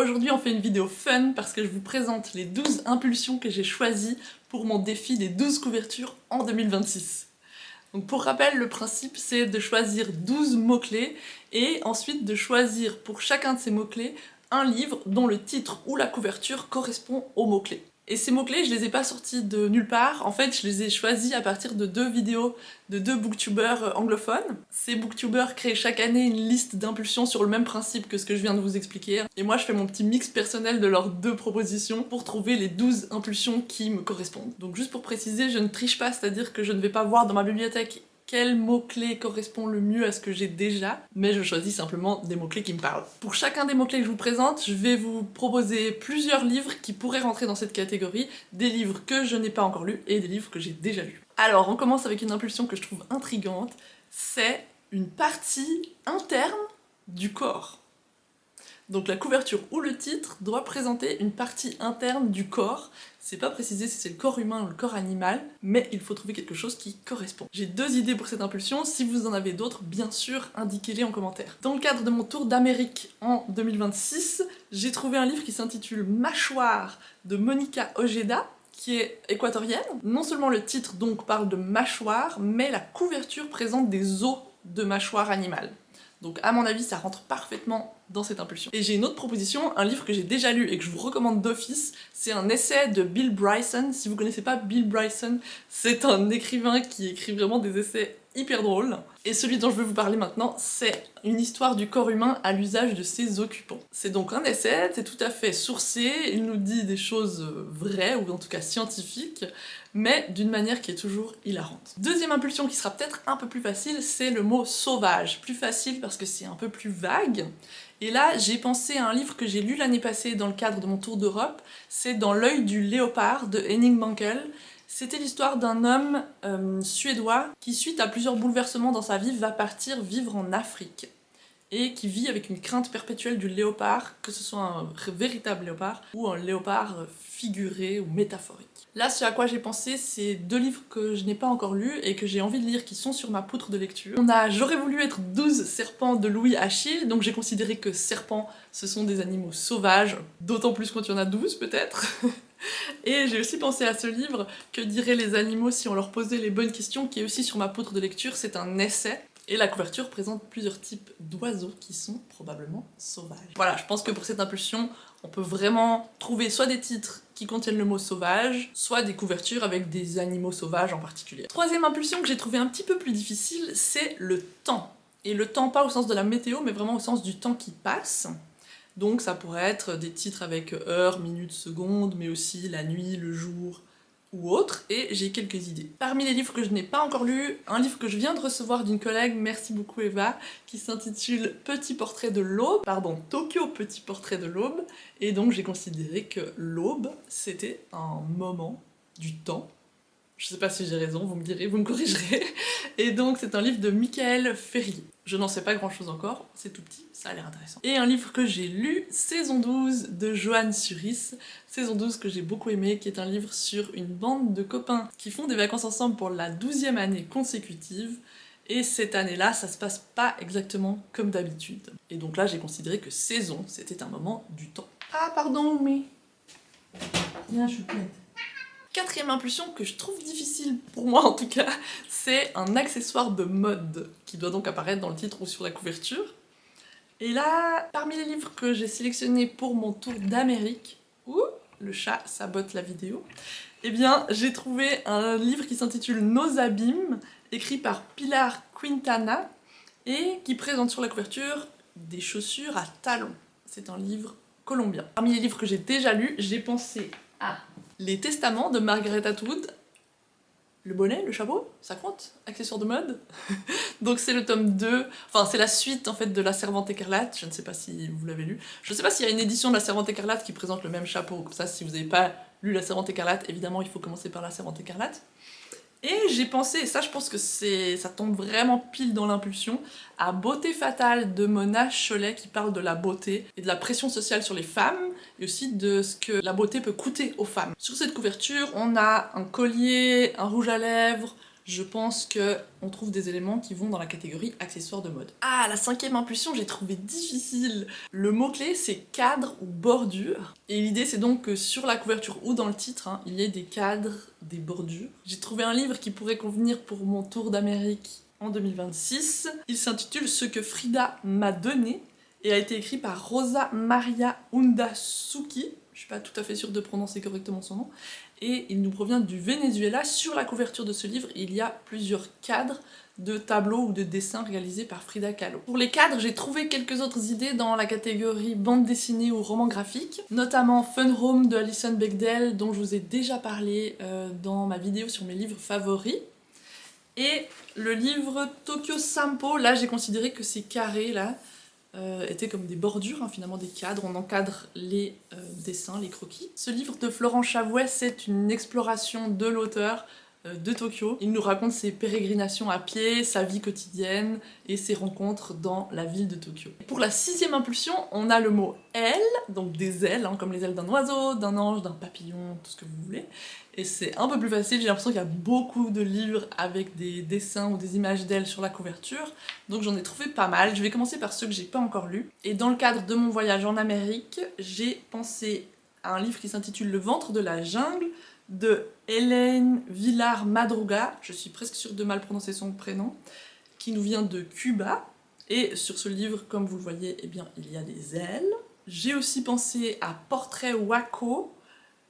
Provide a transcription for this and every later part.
Aujourd'hui on fait une vidéo fun parce que je vous présente les 12 impulsions que j'ai choisies pour mon défi des 12 couvertures en 2026. Donc pour rappel, le principe c'est de choisir 12 mots-clés et ensuite de choisir pour chacun de ces mots-clés un livre dont le titre ou la couverture correspond aux mots-clés. Et ces mots-clés, je les ai pas sortis de nulle part, en fait je les ai choisis à partir de 2 vidéos de 2 booktubers anglophones. Ces booktubers créent chaque année une liste d'impulsions sur le même principe que ce que je viens de vous expliquer, et moi je fais mon petit mix personnel de leurs 2 propositions pour trouver les 12 impulsions qui me correspondent. Donc juste pour préciser, je ne triche pas, c'est-à-dire que je ne vais pas voir dans ma bibliothèque quel mot-clé correspond le mieux à ce que j'ai déjà, mais je choisis simplement des mots-clés qui me parlent. Pour chacun des mots-clés que je vous présente, je vais vous proposer plusieurs livres qui pourraient rentrer dans cette catégorie, des livres que je n'ai pas encore lus et des livres que j'ai déjà lus. Alors, on commence avec une impulsion que je trouve intrigante, c'est une partie interne du corps. Donc la couverture ou le titre doit présenter une partie interne du corps. C'est pas précisé si c'est le corps humain ou le corps animal, mais il faut trouver quelque chose qui correspond. J'ai 2 idées pour cette impulsion, si vous en avez d'autres, bien sûr, indiquez-les en commentaire. Dans le cadre de mon tour d'Amérique en 2026, j'ai trouvé un livre qui s'intitule Mâchoire de Monica Ojeda, qui est équatorienne. Non seulement le titre donc parle de mâchoire, mais la couverture présente des os de mâchoire animale. Donc à mon avis ça rentre parfaitement dans cette impulsion. Et j'ai une autre proposition, un livre que j'ai déjà lu et que je vous recommande d'office, c'est un essai de Bill Bryson. Si vous connaissez pas Bill Bryson, c'est un écrivain qui écrit vraiment des essais hyper drôles. Et celui dont je veux vous parler maintenant, c'est une histoire du corps humain à l'usage de ses occupants. C'est donc un essai, c'est tout à fait sourcé, il nous dit des choses vraies, ou en tout cas scientifiques, mais d'une manière qui est toujours hilarante. Deuxième impulsion qui sera peut-être un peu plus facile, c'est le mot sauvage. Plus facile parce que c'est un peu plus vague. Et là, j'ai pensé à un livre que j'ai lu l'année passée dans le cadre de mon tour d'Europe, c'est Dans l'œil du léopard de Henning Mankell. C'était l'histoire d'un homme suédois qui, suite à plusieurs bouleversements dans sa vie, va partir vivre en Afrique et qui vit avec une crainte perpétuelle du léopard, que ce soit un véritable léopard ou un léopard figuré ou métaphorique. Là, ce à quoi j'ai pensé, c'est 2 livres que je n'ai pas encore lus et que j'ai envie de lire qui sont sur ma poutre de lecture. On a J'aurais voulu être 12 serpents de Louis Achille, donc j'ai considéré que serpents, ce sont des animaux sauvages, d'autant plus quand il y en a 12 peut-être. Et j'ai aussi pensé à ce livre, Que diraient les animaux si on leur posait les bonnes questions, qui est aussi sur ma poutre de lecture, c'est un essai. Et la couverture présente plusieurs types d'oiseaux qui sont probablement sauvages. Voilà, je pense que pour cette impulsion, on peut vraiment trouver soit des titres qui contiennent le mot sauvage, soit des couvertures avec des animaux sauvages en particulier. Troisième impulsion que j'ai trouvé un petit peu plus difficile, c'est le temps. Et le temps pas au sens de la météo, mais vraiment au sens du temps qui passe. Donc ça pourrait être des titres avec heures, minutes, secondes, mais aussi la nuit, le jour, ou autre, et j'ai quelques idées. Parmi les livres que je n'ai pas encore lus, un livre que je viens de recevoir d'une collègue, merci beaucoup Eva, qui s'intitule Petit portrait de l'aube, pardon, Tokyo Petit portrait de l'aube, et donc j'ai considéré que l'aube, c'était un moment du temps. Je sais pas si j'ai raison, vous me direz, vous me corrigerez. Et donc c'est un livre de Michael Ferrier. Je n'en sais pas grand chose encore, c'est tout petit, ça a l'air intéressant. Et un livre que j'ai lu, Saison 12 de Joanne Suris. Saison 12 que j'ai beaucoup aimé, qui est un livre sur une bande de copains qui font des vacances ensemble pour la 12e année consécutive. Et cette année-là, ça se passe pas exactement comme d'habitude. Et donc là, j'ai considéré que saison, c'était un moment du temps. Ah pardon, mais... Viens, choupette. Quatrième impulsion que je trouve difficile, pour moi en tout cas, c'est un accessoire de mode, qui doit donc apparaître dans le titre ou sur la couverture. Et là, parmi les livres que j'ai sélectionnés pour mon tour d'Amérique, ouh, le chat sabote la vidéo, eh bien j'ai trouvé un livre qui s'intitule Nos abîmes, écrit par Pilar Quintana, et qui présente sur la couverture des chaussures à talons. C'est un livre colombien. Parmi les livres que j'ai déjà lus, j'ai pensé à Les Testaments de Margaret Atwood. Le bonnet, le chapeau, ça compte? Accessoire de mode. Donc c'est le tome 2, enfin c'est la suite en fait de La Servante écarlate, je ne sais pas si vous l'avez lu. Je ne sais pas s'il y a une édition de La Servante écarlate qui présente le même chapeau, comme ça si vous n'avez pas lu La Servante écarlate, évidemment il faut commencer par La Servante écarlate. Et j'ai pensé, et ça je pense que ça tombe vraiment pile dans l'impulsion, à Beauté fatale de Mona Chollet qui parle de la beauté et de la pression sociale sur les femmes et aussi de ce que la beauté peut coûter aux femmes. Sur cette couverture, on a un collier, un rouge à lèvres, je pense qu'on trouve des éléments qui vont dans la catégorie accessoires de mode. Ah, la 5e impulsion, j'ai trouvé difficile. Le mot-clé, c'est cadre ou bordure. Et l'idée, c'est donc que sur la couverture ou dans le titre, il y ait des cadres, des bordures. J'ai trouvé un livre qui pourrait convenir pour mon tour d'Amérique en 2026. Il s'intitule « Ce que Frida m'a donné » et a été écrit par Rosa Maria Undasuki. Je suis pas tout à fait sûre de prononcer correctement son nom. Et il nous provient du Venezuela. Sur la couverture de ce livre, il y a plusieurs cadres de tableaux ou de dessins réalisés par Frida Kahlo. Pour les cadres, j'ai trouvé quelques autres idées dans la catégorie bande dessinée ou roman graphique, notamment Fun Home de Alison Bechdel, dont je vous ai déjà parlé dans ma vidéo sur mes livres favoris. Et le livre Tokyo Sampo, là j'ai considéré que ces carrés là étaient comme des bordures, finalement des cadres, on encadre les dessins, les croquis. Ce livre de Florent Chavouet, c'est une exploration de l'auteur de Tokyo. Il nous raconte ses pérégrinations à pied, sa vie quotidienne et ses rencontres dans la ville de Tokyo. Pour la 6e impulsion, on a le mot aile, donc des ailes, comme les ailes d'un oiseau, d'un ange, d'un papillon, tout ce que vous voulez. Et c'est un peu plus facile, j'ai l'impression qu'il y a beaucoup de livres avec des dessins ou des images d'ailes sur la couverture, donc j'en ai trouvé pas mal. Je vais commencer par ceux que j'ai pas encore lus. Et dans le cadre de mon voyage en Amérique, j'ai pensé à un livre qui s'intitule Le ventre de la jungle, de Hélène Villar Madruga, je suis presque sûre de mal prononcer son prénom, qui nous vient de Cuba. Et sur ce livre, comme vous le voyez, eh bien, il y a des ailes. J'ai aussi pensé à Portrait Waco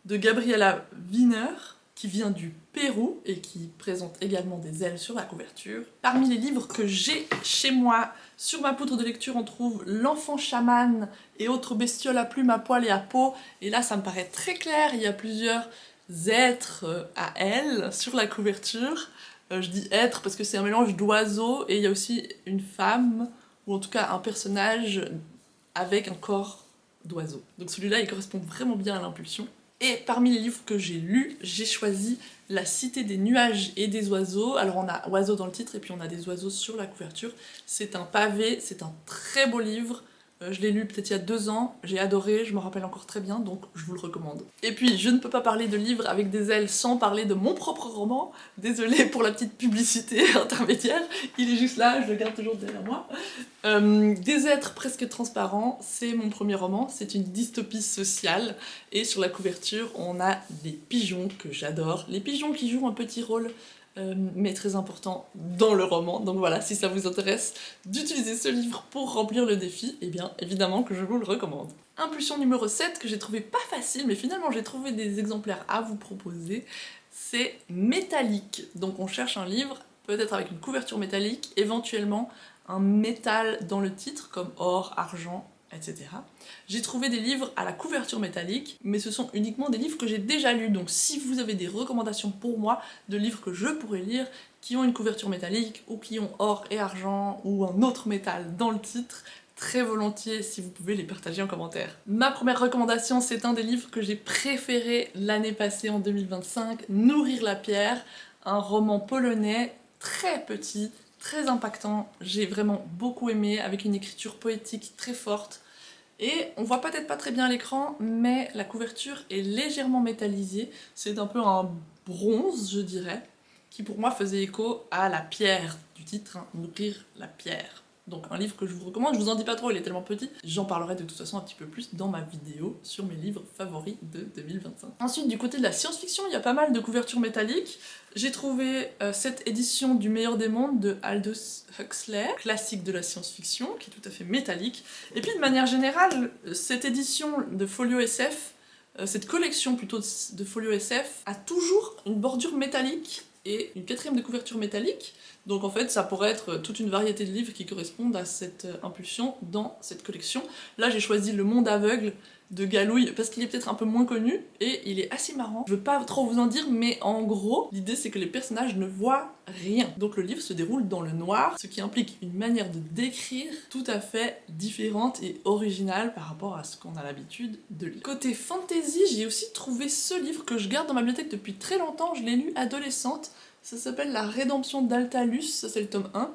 de Gabriela Wiener, qui vient du Pérou et qui présente également des ailes sur la couverture. Parmi les livres que j'ai chez moi, sur ma poutre de lecture, on trouve L'enfant chaman et autres bestioles à plumes, à poils et à peau. Et là, ça me paraît très clair, il y a plusieurs êtres à ailes sur la couverture. Je dis être parce que c'est un mélange d'oiseaux et il y a aussi une femme, ou en tout cas un personnage avec un corps d'oiseau. Donc celui-là, il correspond vraiment bien à l'impulsion. Et parmi les livres que j'ai lus, j'ai choisi La Cité des nuages et des oiseaux. Alors on a oiseaux dans le titre et puis on a des oiseaux sur la couverture. C'est un pavé, c'est un très beau livre. Je l'ai lu peut-être il y a 2 ans, j'ai adoré, je me rappelle encore très bien, donc je vous le recommande. Et puis, je ne peux pas parler de livres avec des ailes sans parler de mon propre roman. Désolée pour la petite publicité intermédiaire, il est juste là, je le garde toujours derrière moi. Des êtres presque transparents, c'est mon premier roman, c'est une dystopie sociale, et sur la couverture, on a des pigeons que j'adore. Les pigeons qui jouent un petit rôle mais très important dans le roman. Donc voilà, si ça vous intéresse d'utiliser ce livre pour remplir le défi, eh bien évidemment que je vous le recommande. Impulsion numéro 7, que j'ai trouvé pas facile, mais finalement j'ai trouvé des exemplaires à vous proposer, c'est Métallique. Donc on cherche un livre, peut-être avec une couverture métallique, éventuellement un métal dans le titre, comme or, argent, etc. J'ai trouvé des livres à la couverture métallique, mais ce sont uniquement des livres que j'ai déjà lus, donc si vous avez des recommandations pour moi de livres que je pourrais lire, qui ont une couverture métallique, ou qui ont or et argent, ou un autre métal dans le titre, très volontiers si vous pouvez les partager en commentaire. Ma première recommandation, c'est un des livres que j'ai préféré l'année passée en 2025, Nourrir la pierre, un roman polonais très petit, très impactant, j'ai vraiment beaucoup aimé, avec une écriture poétique très forte. Et on voit peut-être pas très bien à l'écran, mais la couverture est légèrement métallisée. C'est un peu un bronze, je dirais, qui pour moi faisait écho à la pierre du titre, Nourrir la pierre. Donc un livre que je vous recommande, je vous en dis pas trop, il est tellement petit. J'en parlerai de toute façon un petit peu plus dans ma vidéo sur mes livres favoris de 2025. Ensuite, du côté de la science-fiction, il y a pas mal de couvertures métalliques. J'ai trouvé cette édition du Meilleur des mondes de Aldous Huxley, classique de la science-fiction, qui est tout à fait métallique. Et puis de manière générale, cette édition de Folio SF, cette collection plutôt de Folio SF, a toujours une bordure métallique et une 4e de couverture métallique. Donc en fait, ça pourrait être toute une variété de livres qui correspondent à cette impulsion dans cette collection. Là, j'ai choisi Le Monde aveugle de Galouille parce qu'il est peut-être un peu moins connu et il est assez marrant. Je veux pas trop vous en dire, mais en gros, l'idée c'est que les personnages ne voient rien. Donc le livre se déroule dans le noir, ce qui implique une manière de décrire tout à fait différente et originale par rapport à ce qu'on a l'habitude de lire. Côté fantasy, j'ai aussi trouvé ce livre que je garde dans ma bibliothèque depuis très longtemps, je l'ai lu adolescente. Ça s'appelle La rédemption d'Altalus, ça c'est le tome 1.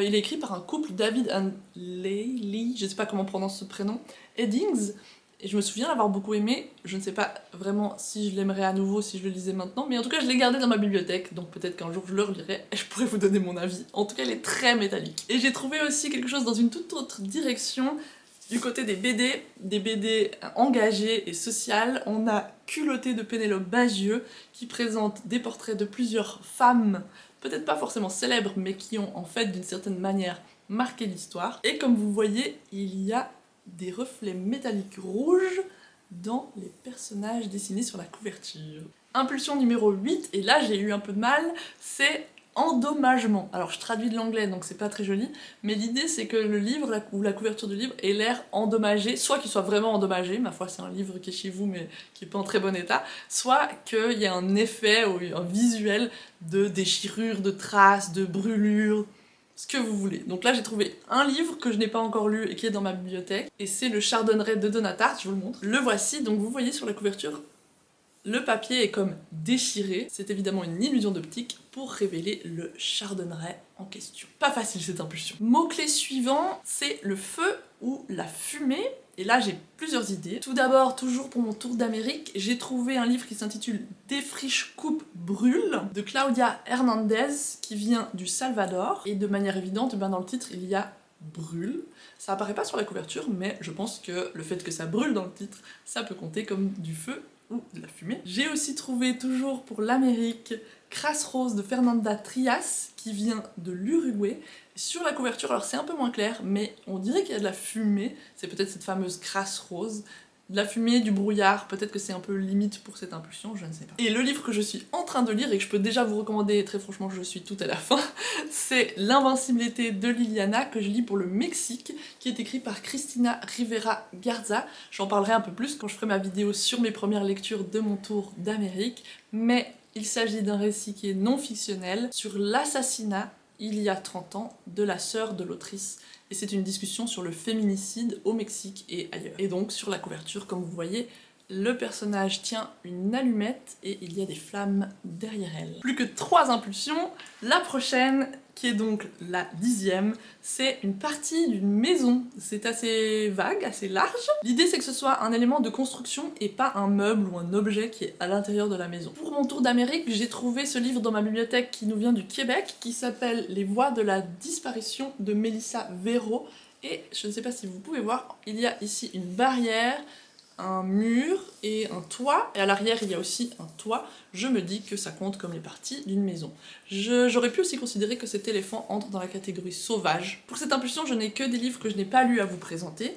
Il est écrit par un couple, David and Laylie, je sais pas comment on prononce ce prénom, Eddings. Et je me souviens l'avoir beaucoup aimé, je ne sais pas vraiment si je l'aimerais à nouveau, si je le lisais maintenant, mais en tout cas je l'ai gardé dans ma bibliothèque, donc peut-être qu'un jour je le relirai et je pourrais vous donner mon avis. En tout cas, il est très métallique. Et j'ai trouvé aussi quelque chose dans une toute autre direction, du côté des BD engagées et sociales. On a Culotté de Pénélope Bagieux, qui présente des portraits de plusieurs femmes, peut-être pas forcément célèbres, mais qui ont en fait d'une certaine manière marqué l'histoire. Et comme vous voyez, il y a des reflets métalliques rouges dans les personnages dessinés sur la couverture. Impulsion numéro 8, et là j'ai eu un peu de mal, c'est endommagement. Alors je traduis de l'anglais donc c'est pas très joli, mais l'idée c'est que le livre ou la couverture du livre ait l'air endommagé, soit qu'il soit vraiment endommagé, ma foi c'est un livre qui est chez vous mais qui est pas en très bon état, soit qu'il y ait un effet ou un visuel de déchirure, de traces, de brûlures, ce que vous voulez. Donc là j'ai trouvé un livre que je n'ai pas encore lu et qui est dans ma bibliothèque, et c'est le Chardonneret de Donatarte, je vous le montre. Le voici, donc vous voyez sur la couverture, le papier est comme déchiré, c'est évidemment une illusion d'optique pour révéler le chardonneret en question. Pas facile cette impulsion. Mot-clé suivant, c'est le feu ou la fumée, et là j'ai plusieurs idées. Tout d'abord, toujours pour mon tour d'Amérique, j'ai trouvé un livre qui s'intitule Défriche, coupe, brûle de Claudia Hernandez qui vient du Salvador, et de manière évidente, dans le titre il y a brûle. Ça apparaît pas sur la couverture, mais je pense que le fait que ça brûle dans le titre, ça peut compter comme du feu ou de la fumée. J'ai aussi trouvé, toujours pour l'Amérique, Crasse Rose de Fernanda Trias, qui vient de l'Uruguay. Sur la couverture, alors c'est un peu moins clair, mais on dirait qu'il y a de la fumée, c'est peut-être cette fameuse crasse rose. De la fumée, du brouillard, peut-être que c'est un peu limite pour cette impulsion, je ne sais pas. Et le livre que je suis en train de lire et que je peux déjà vous recommander, très franchement je suis tout à la fin, c'est L'invincibilité de Liliana, que je lis pour le Mexique, qui est écrit par Cristina Rivera Garza. J'en parlerai un peu plus quand je ferai ma vidéo sur mes premières lectures de mon tour d'Amérique, mais il s'agit d'un récit qui est non fictionnel sur l'assassinat, il y a 30 ans, de la sœur de l'autrice. Et c'est une discussion sur le féminicide au Mexique et ailleurs. Et donc sur la couverture, comme vous voyez, le personnage tient une allumette et il y a des flammes derrière elle. Plus que 3 impulsions. La prochaine, qui est donc la 10e, c'est une partie d'une maison. C'est assez vague, assez large. L'idée c'est que ce soit un élément de construction et pas un meuble ou un objet qui est à l'intérieur de la maison. Pour mon tour d'Amérique, j'ai trouvé ce livre dans ma bibliothèque qui nous vient du Québec, qui s'appelle Les voix de la disparition de Mélissa Véro. Et je ne sais pas si vous pouvez voir, il y a ici une barrière, un mur et un toit, et à l'arrière il y a aussi un toit. Je me dis que ça compte comme les parties d'une maison. J'aurais pu aussi considérer que cet éléphant entre dans la catégorie sauvage. Pour cette impulsion, je n'ai que des livres que je n'ai pas lus à vous présenter.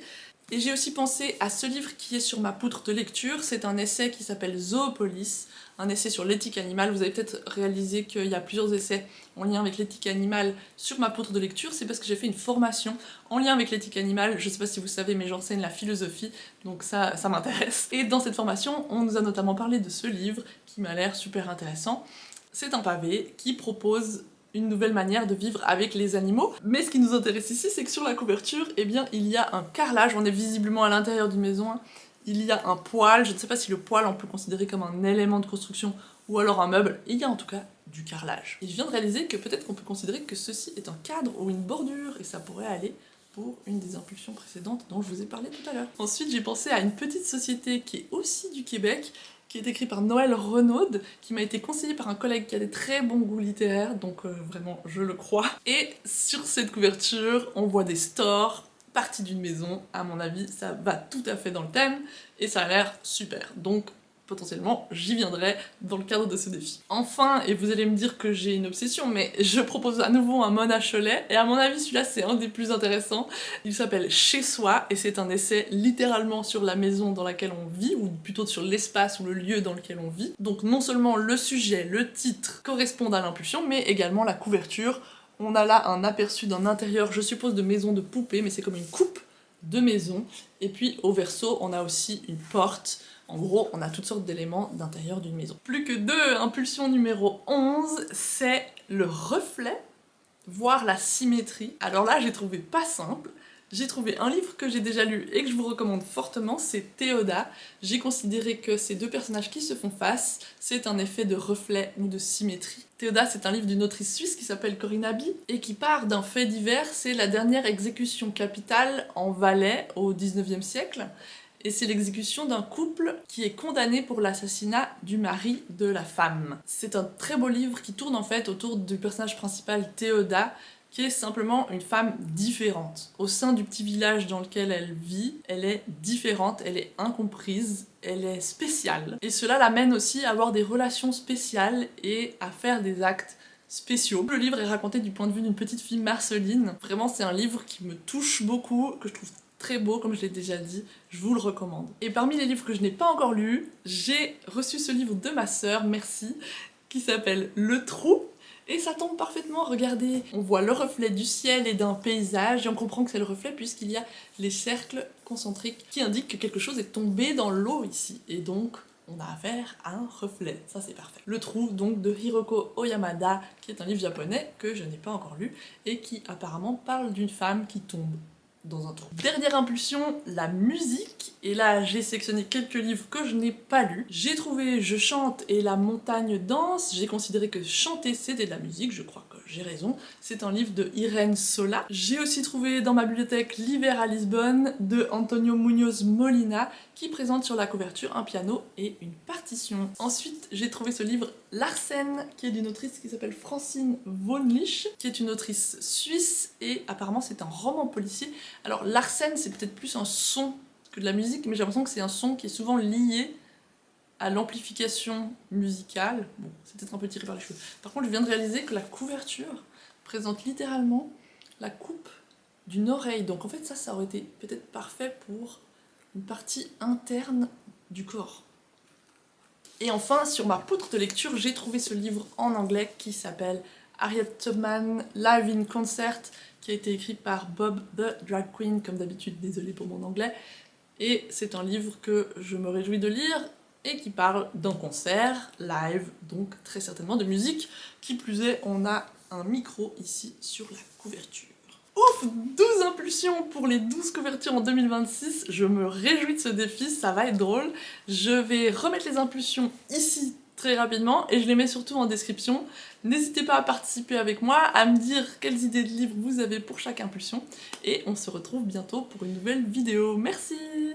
Et j'ai aussi pensé à ce livre qui est sur ma poutre de lecture, c'est un essai qui s'appelle Zoopolis, un essai sur l'éthique animale. Vous avez peut-être réalisé qu'il y a plusieurs essais en lien avec l'éthique animale sur ma poutre de lecture, c'est parce que j'ai fait une formation en lien avec l'éthique animale, je sais pas si vous savez mais j'enseigne la philosophie, donc ça m'intéresse. Et dans cette formation, on nous a notamment parlé de ce livre qui m'a l'air super intéressant. C'est un pavé qui propose une nouvelle manière de vivre avec les animaux. Mais ce qui nous intéresse ici, c'est que sur la couverture, eh bien, il y a un carrelage, on est visiblement à l'intérieur d'une maison, hein. Il y a un poêle, je ne sais pas si le poêle on peut considérer comme un élément de construction ou alors un meuble, il y a en tout cas du carrelage. Et je viens de réaliser que peut-être qu'on peut considérer que ceci est un cadre ou une bordure, et ça pourrait aller pour une des impulsions précédentes dont je vous ai parlé tout à l'heure. Ensuite, j'ai pensé à une petite société qui est aussi du Québec, qui est écrit par Noël Renaud, qui m'a été conseillé par un collègue qui a des très bons goûts littéraires, donc vraiment je le crois. Et sur cette couverture, on voit des stores, partie d'une maison, à mon avis ça va tout à fait dans le thème, et ça a l'air super. Donc potentiellement j'y viendrai dans le cadre de ce défi. Enfin, et vous allez me dire que j'ai une obsession, mais je propose à nouveau un Mona Chollet, et à mon avis celui-là c'est un des plus intéressants. Il s'appelle Chez soi, et c'est un essai littéralement sur la maison dans laquelle on vit, ou plutôt sur l'espace ou le lieu dans lequel on vit. Donc non seulement le sujet, le titre correspondent à l'impulsion, mais également la couverture. On a là un aperçu d'un intérieur, je suppose de maison de poupée, mais c'est comme une coupe de maison. Et puis au verso, on a aussi une porte. En gros, on a toutes sortes d'éléments d'intérieur d'une maison. Plus que 2, impulsion numéro 11, c'est le reflet, voire la symétrie. Alors là, j'ai trouvé pas simple. J'ai trouvé un livre que j'ai déjà lu et que je vous recommande fortement, c'est Théoda. J'ai considéré que ces deux personnages qui se font face, c'est un effet de reflet ou de symétrie. Théoda, c'est un livre d'une autrice suisse qui s'appelle Corinna Bie et qui part d'un fait divers, c'est la dernière exécution capitale en Valais au 19e siècle. et c'est l'exécution d'un couple qui est condamné pour l'assassinat du mari de la femme. C'est un très beau livre qui tourne en fait autour du personnage principal Théoda, qui est simplement une femme différente. Au sein du petit village dans lequel elle vit, elle est différente, elle est incomprise, elle est spéciale. Et cela l'amène aussi à avoir des relations spéciales et à faire des actes spéciaux. Le livre est raconté du point de vue d'une petite fille Marceline. Vraiment, c'est un livre qui me touche beaucoup, que je trouve très beau, comme je l'ai déjà dit, je vous le recommande. Et parmi les livres que je n'ai pas encore lus, j'ai reçu ce livre de ma sœur, merci, qui s'appelle Le Trou. Et ça tombe parfaitement, regardez, on voit le reflet du ciel et d'un paysage, et on comprend que c'est le reflet puisqu'il y a les cercles concentriques qui indiquent que quelque chose est tombé dans l'eau ici. Et donc, on a affaire à un reflet, ça c'est parfait. Le Trou, donc, de Hiroko Oyamada, qui est un livre japonais que je n'ai pas encore lu, et qui apparemment parle d'une femme qui tombe dans un trou. Dernière impulsion, la musique. Et là, j'ai sélectionné quelques livres que je n'ai pas lus. J'ai trouvé Je chante et la montagne danse. J'ai considéré que chanter c'était de la musique, je crois que j'ai raison. C'est un livre de Irene Sola. J'ai aussi trouvé dans ma bibliothèque L'hiver à Lisbonne de Antonio Munoz Molina, qui présente sur la couverture un piano et une partition. Ensuite, j'ai trouvé ce livre Larsen, qui est d'une autrice qui s'appelle Francine Wohnlich, qui est une autrice suisse, et apparemment c'est un roman policier. Alors Larsen, c'est peut-être plus un son que de la musique, mais j'ai l'impression que c'est un son qui est souvent lié à l'amplification musicale. Bon, c'est peut-être un peu tiré par les cheveux. Par contre, je viens de réaliser que la couverture présente littéralement la coupe d'une oreille. Donc en fait, ça aurait été peut-être parfait pour une partie interne du corps. Et enfin, sur ma poutre de lecture, j'ai trouvé ce livre en anglais qui s'appelle Harriet Tubman Live in Concert, qui a été écrit par Bob the Drag Queen, comme d'habitude, désolée pour mon anglais. Et c'est un livre que je me réjouis de lire et qui parle d'un concert live, donc très certainement de musique. Qui plus est, on a un micro ici sur la couverture. Ouf, 12 impulsions pour les 12 couvertures en 2026, je me réjouis de ce défi, ça va être drôle. Je vais remettre les impulsions ici très rapidement et je les mets surtout en description. N'hésitez pas à participer avec moi, à me dire quelles idées de livres vous avez pour chaque impulsion et on se retrouve bientôt pour une nouvelle vidéo. Merci!